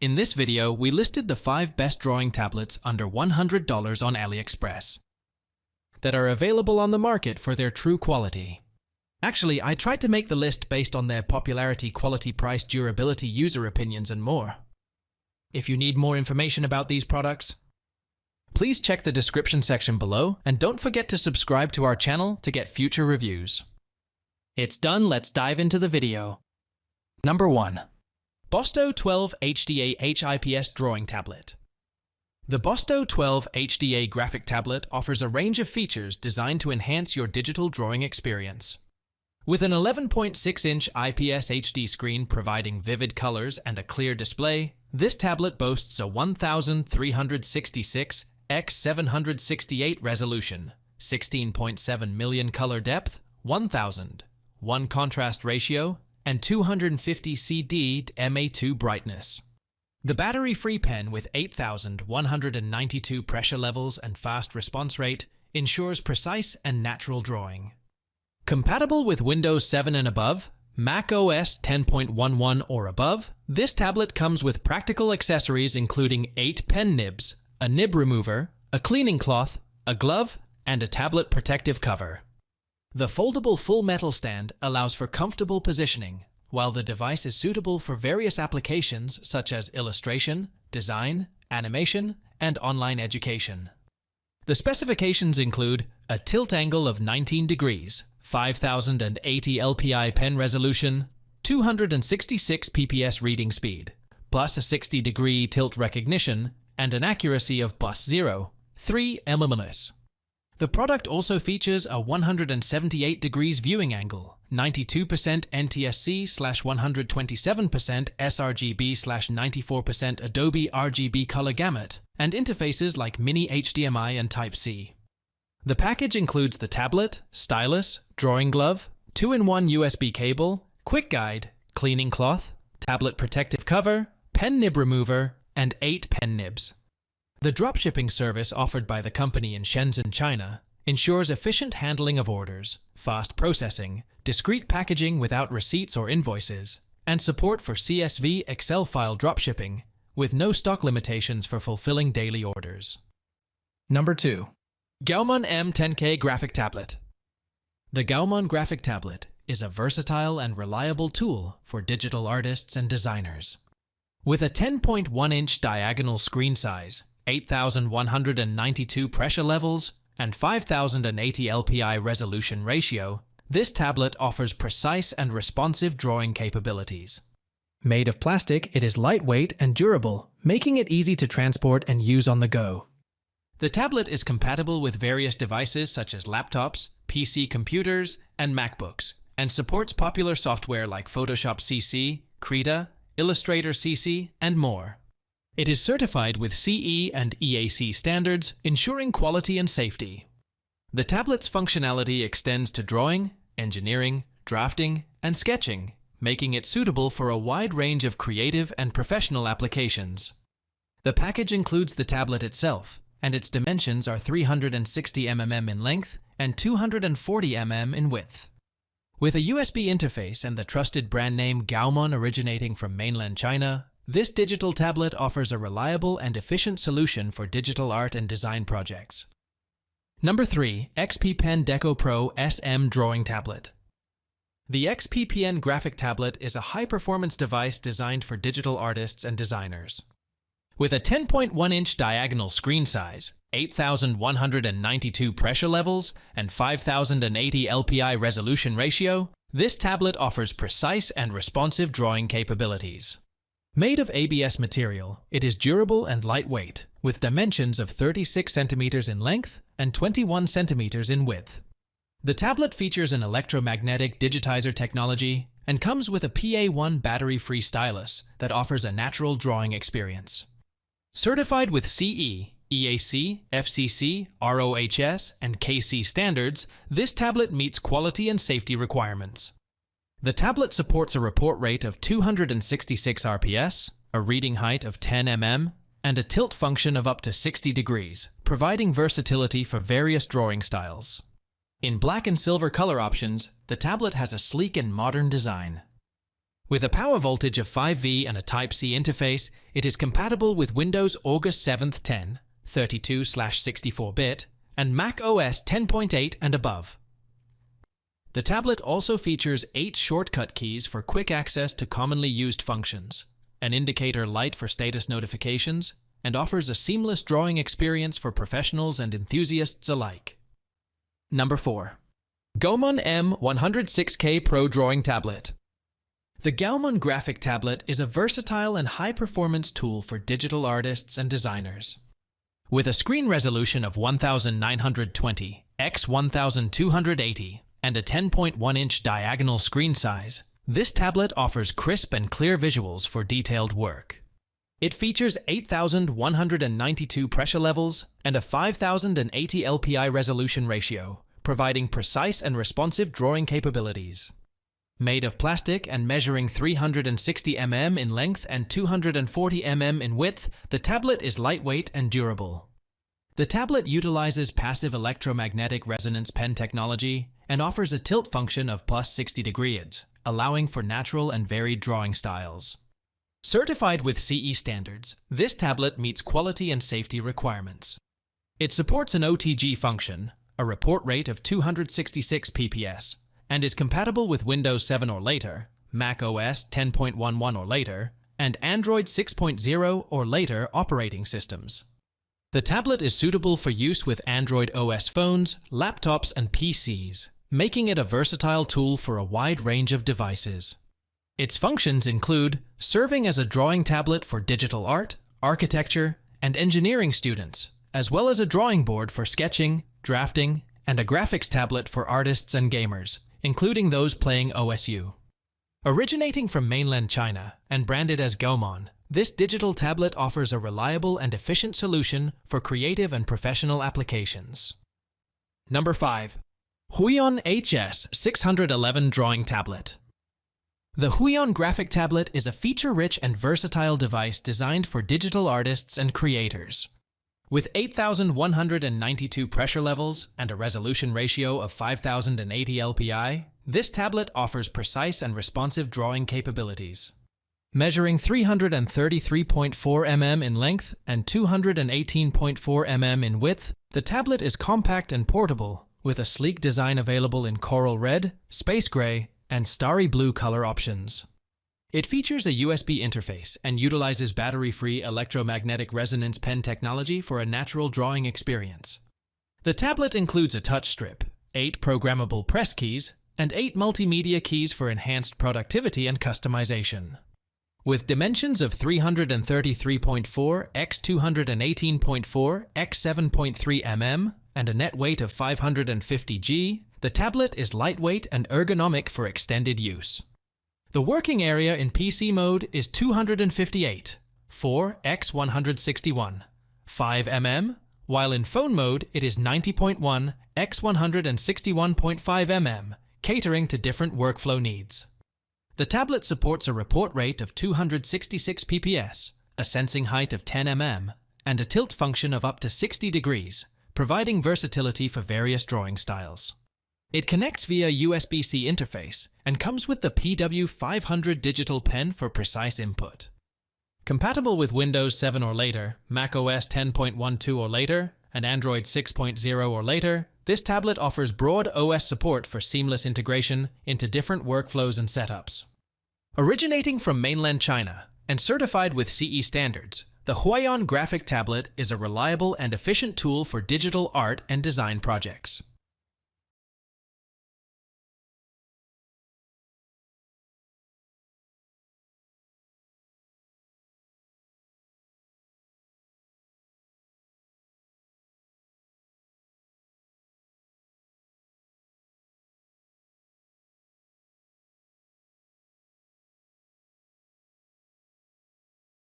In this video, we listed the 5 best drawing tablets under $100 on AliExpress that are available on the market for their true quality. Actually, I tried to make the list based on their popularity, quality, price, durability, user opinions, and more. If you need more information about these products, please check the description section below, and don't forget to subscribe to our channel to get future reviews. It's done, let's dive into the video. Number 1. BOSTO 12 HDA H-IPS Drawing Tablet. The BOSTO 12 HDA graphic tablet offers a range of features designed to enhance your digital drawing experience. With an 11.6-inch IPS HD screen providing vivid colors and a clear display, this tablet boasts a 1366 x 768 resolution, 16.7 million color depth, 1001 contrast ratio, and 250 CD MA2 brightness. The battery-free pen with 8,192 pressure levels and fast response rate ensures precise and natural drawing. Compatible with Windows 7 and above, Mac OS 10.11 or above, this tablet comes with practical accessories including 8 pen nibs, a nib remover, a cleaning cloth, a glove, and a tablet protective cover. The foldable full metal stand allows for comfortable positioning, while the device is suitable for various applications such as illustration, design, animation, and online education. The specifications include a tilt angle of 19 degrees, 5080 LPI pen resolution, 266 pps reading speed, plus a 60-degree tilt recognition, and an accuracy of +0.3 mm. The product also features a 178 degrees viewing angle, 92% NTSC/127% sRGB/94% Adobe RGB color gamut, and interfaces like Mini HDMI and Type-C. The package includes the tablet, stylus, drawing glove, 2-in-1 USB cable, quick guide, cleaning cloth, tablet protective cover, pen nib remover, and 8 pen nibs. The dropshipping service offered by the company in Shenzhen, China, ensures efficient handling of orders, fast processing, discreet packaging without receipts or invoices, and support for CSV Excel file dropshipping, with no stock limitations for fulfilling daily orders. Number 2. GAOMON M10K Graphic Tablet. The GAOMON Graphic Tablet is a versatile and reliable tool for digital artists and designers. With a 10.1-inch diagonal screen size, 8,192 pressure levels, and 5,080 LPI resolution ratio, this tablet offers precise and responsive drawing capabilities. Made of plastic, it is lightweight and durable, making it easy to transport and use on the go. The tablet is compatible with various devices such as laptops, PC computers, and MacBooks, and supports popular software like Photoshop CC, Krita, Illustrator CC, and more. It is certified with CE and EAC standards, ensuring quality and safety. The tablet's functionality extends to drawing, engineering, drafting, and sketching, making it suitable for a wide range of creative and professional applications. The package includes the tablet itself, and its dimensions are 360 mm in length and 240 mm in width. With a USB interface and the trusted brand name GAOMON originating from mainland China, this digital tablet offers a reliable and efficient solution for digital art and design projects. Number 3. XPPen Deco Pro SM Drawing Tablet. The XPPen graphic tablet is a high-performance device designed for digital artists and designers. With a 10.1-inch diagonal screen size, 8,192 pressure levels, and 5,080 LPI resolution ratio, this tablet offers precise and responsive drawing capabilities. Made of ABS material, it is durable and lightweight, with dimensions of 36 centimeters in length and 21 centimeters in width. The tablet features an electromagnetic digitizer technology and comes with a PA1 battery-free stylus that offers a natural drawing experience. Certified with CE, EAC, FCC, ROHS, and KC standards, this tablet meets quality and safety requirements. The tablet supports a report rate of 266 RPS, a reading height of 10 mm, and a tilt function of up to 60 degrees, providing versatility for various drawing styles. In black and silver color options, the tablet has a sleek and modern design. With a power voltage of 5V and a Type-C interface, it is compatible with Windows August 7th 10, 32/64-bit, and Mac OS 10.8 and above. The tablet also features 8 shortcut keys for quick access to commonly used functions, an indicator light for status notifications, and offers a seamless drawing experience for professionals and enthusiasts alike. Number 4. GAOMON M106K Pro Drawing Tablet. The GAOMON graphic tablet is a versatile and high-performance tool for digital artists and designers. With a screen resolution of 1920 x 1280 and a 10.1-inch diagonal screen size, this tablet offers crisp and clear visuals for detailed work. It features 8,192 pressure levels and a 5,080 LPI resolution ratio, providing precise and responsive drawing capabilities. Made of plastic and measuring 360 mm in length and 240 mm in width, the tablet is lightweight and durable. The tablet utilizes passive electromagnetic resonance pen technology and offers a tilt function of +60 degrees, allowing for natural and varied drawing styles. Certified with CE standards, this tablet meets quality and safety requirements. It supports an OTG function, a report rate of 266 PPS, and is compatible with Windows 7 or later, Mac OS 10.11 or later, and Android 6.0 or later operating systems. The tablet is suitable for use with Android OS phones, laptops, and PCs, making it a versatile tool for a wide range of devices. Its functions include serving as a drawing tablet for digital art, architecture, and engineering students, as well as a drawing board for sketching, drafting, and a graphics tablet for artists and gamers, including those playing OSU. Originating from mainland China and branded as GAOMON, this digital tablet offers a reliable and efficient solution for creative and professional applications. Number 5. Huion HS611 Drawing Tablet. The Huion graphic tablet is a feature-rich and versatile device designed for digital artists and creators. With 8,192 pressure levels and a resolution ratio of 5,080 LPI, this tablet offers precise and responsive drawing capabilities. Measuring 333.4 mm in length and 218.4 mm in width, the tablet is compact and portable, with a sleek design available in coral red, space gray, and starry blue color options. It features a USB interface and utilizes battery-free electromagnetic resonance pen technology for a natural drawing experience. The tablet includes a touch strip, 8 programmable press keys, and 8 multimedia keys for enhanced productivity and customization. With dimensions of 333.4 x 218.4 x 7.3 mm and a net weight of 550 g, the tablet is lightweight and ergonomic for extended use. The working area in PC mode is 258, 4 x 161, 5 mm, while in phone mode it is 90.1 x 161.5 mm, catering to different workflow needs. The tablet supports a report rate of 266 PPS, a sensing height of 10 mm, and a tilt function of up to 60 degrees, providing versatility for various drawing styles. It connects via USB-C interface and comes with the PW500 digital pen for precise input. Compatible with Windows 7 or later, Mac OS 10.12 or later, and Android 6.0 or later, this tablet offers broad OS support for seamless integration into different workflows and setups. Originating from mainland China and certified with CE standards, the Huion graphic tablet is a reliable and efficient tool for digital art and design projects.